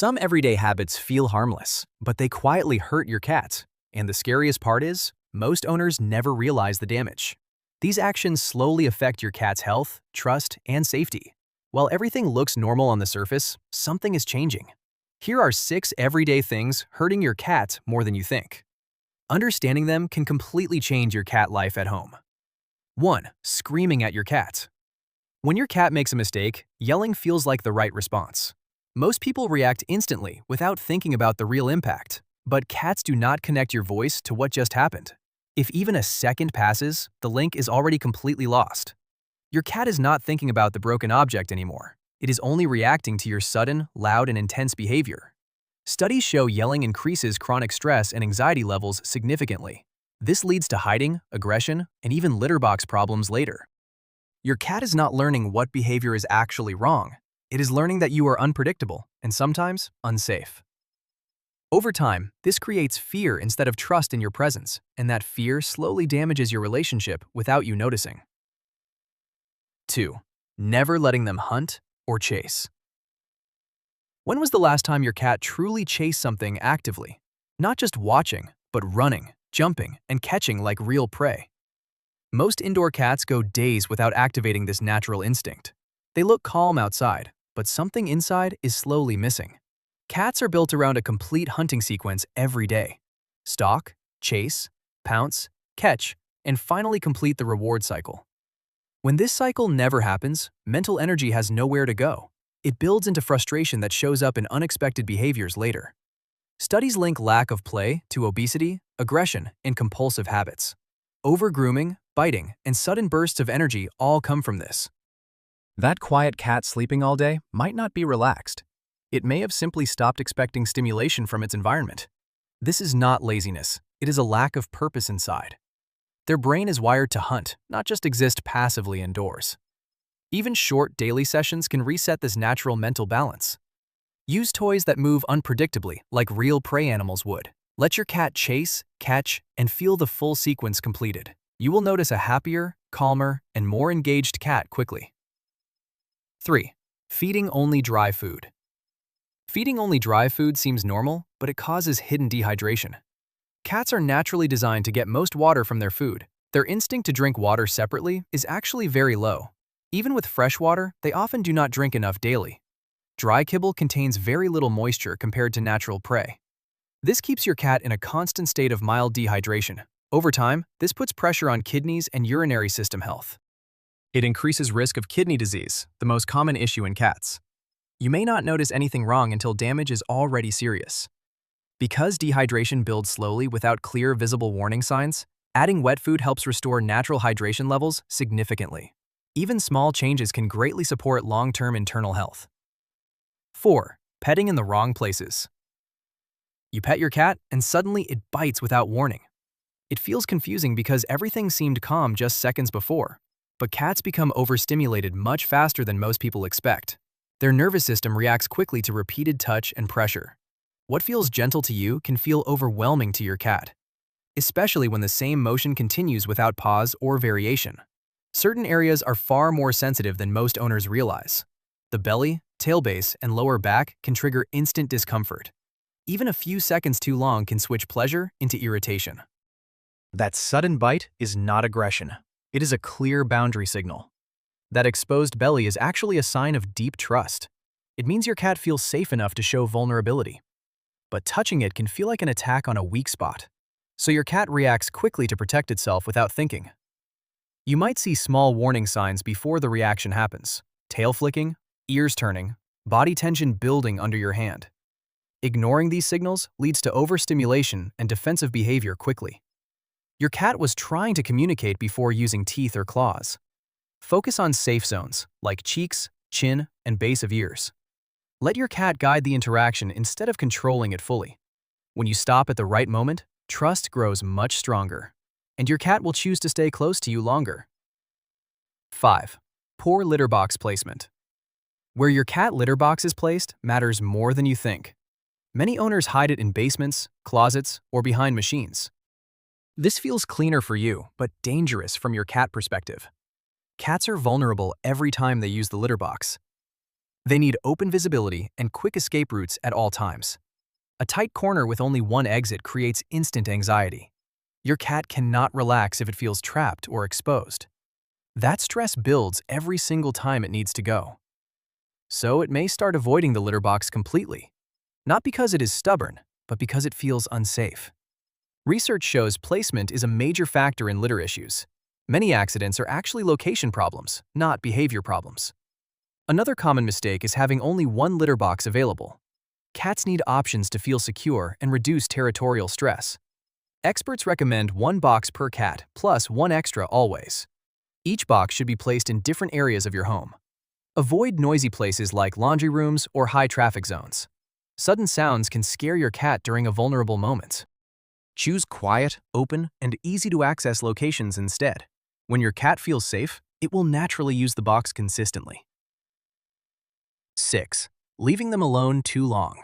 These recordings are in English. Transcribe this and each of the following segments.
Some everyday habits feel harmless, but they quietly hurt your cat. And the scariest part is, most owners never realize the damage. These actions slowly affect your cat's health, trust, and safety. While everything looks normal on the surface, something is changing. Here are 6 everyday things hurting your cat more than you think. Understanding them can completely change your cat life at home. 1. Screaming at your cat. When your cat makes a mistake, yelling feels like the right response. Most people react instantly without thinking about the real impact, but cats do not connect your voice to what just happened. If even a second passes, the link is already completely lost. Your cat is not thinking about the broken object anymore. It is only reacting to your sudden, loud, and intense behavior. Studies show yelling increases chronic stress and anxiety levels significantly. This leads to hiding, aggression, and even litter box problems later. Your cat is not learning what behavior is actually wrong. It is learning that you are unpredictable and sometimes unsafe. Over time, this creates fear instead of trust in your presence, and that fear slowly damages your relationship without you noticing. 2. Never letting them hunt or chase. When was the last time your cat truly chased something actively? Not just watching, but running, jumping, and catching like real prey. Most indoor cats go days without activating this natural instinct. They look calm outside, but something inside is slowly missing. Cats are built around a complete hunting sequence every day. Stalk, chase, pounce, catch, and finally complete the reward cycle. When this cycle never happens, mental energy has nowhere to go. It builds into frustration that shows up in unexpected behaviors later. Studies link lack of play to obesity, aggression, and compulsive habits. Over-grooming, biting, and sudden bursts of energy all come from this. That quiet cat sleeping all day might not be relaxed. It may have simply stopped expecting stimulation from its environment. This is not laziness. It is a lack of purpose inside. Their brain is wired to hunt, not just exist passively indoors. Even short daily sessions can reset this natural mental balance. Use toys that move unpredictably, like real prey animals would. Let your cat chase, catch, and feel the full sequence completed. You will notice a happier, calmer, and more engaged cat quickly. 3. Feeding only dry food. Feeding only dry food seems normal, but it causes hidden dehydration. Cats are naturally designed to get most water from their food. Their instinct to drink water separately is actually very low. Even with fresh water, they often do not drink enough daily. Dry kibble contains very little moisture compared to natural prey. This keeps your cat in a constant state of mild dehydration. Over time, this puts pressure on kidneys and urinary system health. It increases risk of kidney disease, the most common issue in cats. You may not notice anything wrong until damage is already serious. Because dehydration builds slowly without clear visible warning signs, adding wet food helps restore natural hydration levels significantly. Even small changes can greatly support long-term internal health. 4. Petting in the wrong places. You pet your cat and suddenly it bites without warning. It feels confusing because everything seemed calm just seconds before. But cats become overstimulated much faster than most people expect. Their nervous system reacts quickly to repeated touch and pressure. What feels gentle to you can feel overwhelming to your cat, especially when the same motion continues without pause or variation. Certain areas are far more sensitive than most owners realize. The belly, tailbase, and lower back can trigger instant discomfort. Even a few seconds too long can switch pleasure into irritation. That sudden bite is not aggression. It is a clear boundary signal. That exposed belly is actually a sign of deep trust. It means your cat feels safe enough to show vulnerability. But touching it can feel like an attack on a weak spot. So your cat reacts quickly to protect itself without thinking. You might see small warning signs before the reaction happens. Tail flicking, ears turning, body tension building under your hand. Ignoring these signals leads to overstimulation and defensive behavior quickly. Your cat was trying to communicate before using teeth or claws. Focus on safe zones, like cheeks, chin, and base of ears. Let your cat guide the interaction instead of controlling it fully. When you stop at the right moment, trust grows much stronger, and your cat will choose to stay close to you longer. 5. Poor litter box placement. Where your cat litter box is placed matters more than you think. Many owners hide it in basements, closets, or behind machines. This feels cleaner for you, but dangerous from your cat perspective. Cats are vulnerable every time they use the litter box. They need open visibility and quick escape routes at all times. A tight corner with only one exit creates instant anxiety. Your cat cannot relax if it feels trapped or exposed. That stress builds every single time it needs to go. So it may start avoiding the litter box completely, not because it is stubborn, but because it feels unsafe. Research shows placement is a major factor in litter issues. Many accidents are actually location problems, not behavior problems. Another common mistake is having only one litter box available. Cats need options to feel secure and reduce territorial stress. Experts recommend one box per cat, plus one extra always. Each box should be placed in different areas of your home. Avoid noisy places like laundry rooms or high traffic zones. Sudden sounds can scare your cat during a vulnerable moment. Choose quiet, open, and easy-to-access locations instead. When your cat feels safe, it will naturally use the box consistently. 6. Leaving them alone too long.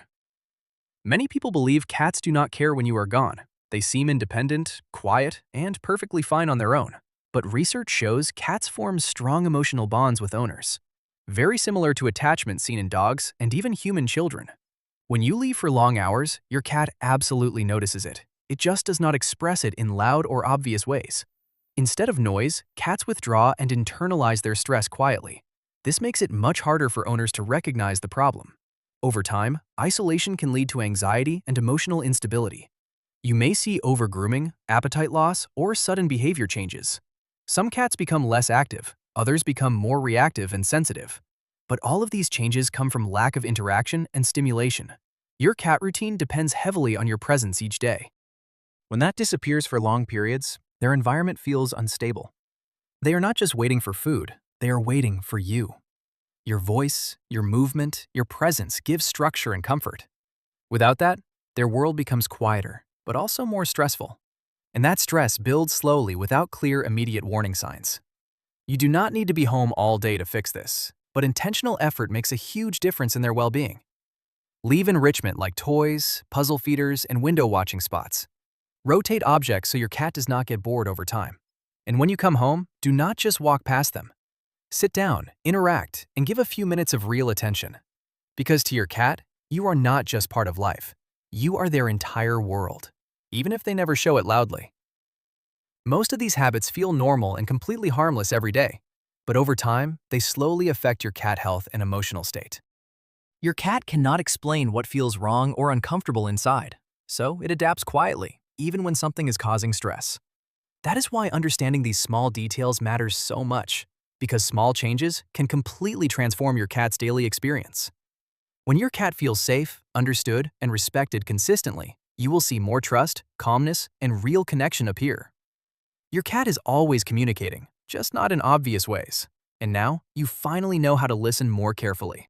Many people believe cats do not care when you are gone. They seem independent, quiet, and perfectly fine on their own. But research shows cats form strong emotional bonds with owners, very similar to attachment seen in dogs and even human children. When you leave for long hours, your cat absolutely notices it. It just does not express it in loud or obvious ways. Instead of noise, cats withdraw and internalize their stress quietly. This makes it much harder for owners to recognize the problem. Over time, isolation can lead to anxiety and emotional instability. You may see over-grooming, appetite loss, or sudden behavior changes. Some cats become less active, others become more reactive and sensitive. But all of these changes come from lack of interaction and stimulation. Your cat routine depends heavily on your presence each day. When that disappears for long periods, their environment feels unstable. They are not just waiting for food, they are waiting for you. Your voice, your movement, your presence give structure and comfort. Without that, their world becomes quieter, but also more stressful. And that stress builds slowly without clear, immediate warning signs. You do not need to be home all day to fix this, but intentional effort makes a huge difference in their well-being. Leave enrichment like toys, puzzle feeders, and window watching spots. Rotate objects so your cat does not get bored over time. And when you come home, do not just walk past them. Sit down, interact, and give a few minutes of real attention. Because to your cat, you are not just part of life. You are their entire world, even if they never show it loudly. Most of these habits feel normal and completely harmless every day, but over time, they slowly affect your cat health and emotional state. Your cat cannot explain what feels wrong or uncomfortable inside, so it adapts quietly, even when something is causing stress. That is why understanding these small details matters so much, because small changes can completely transform your cat's daily experience. When your cat feels safe, understood, and respected consistently, you will see more trust, calmness, and real connection appear. Your cat is always communicating, just not in obvious ways. And now, you finally know how to listen more carefully.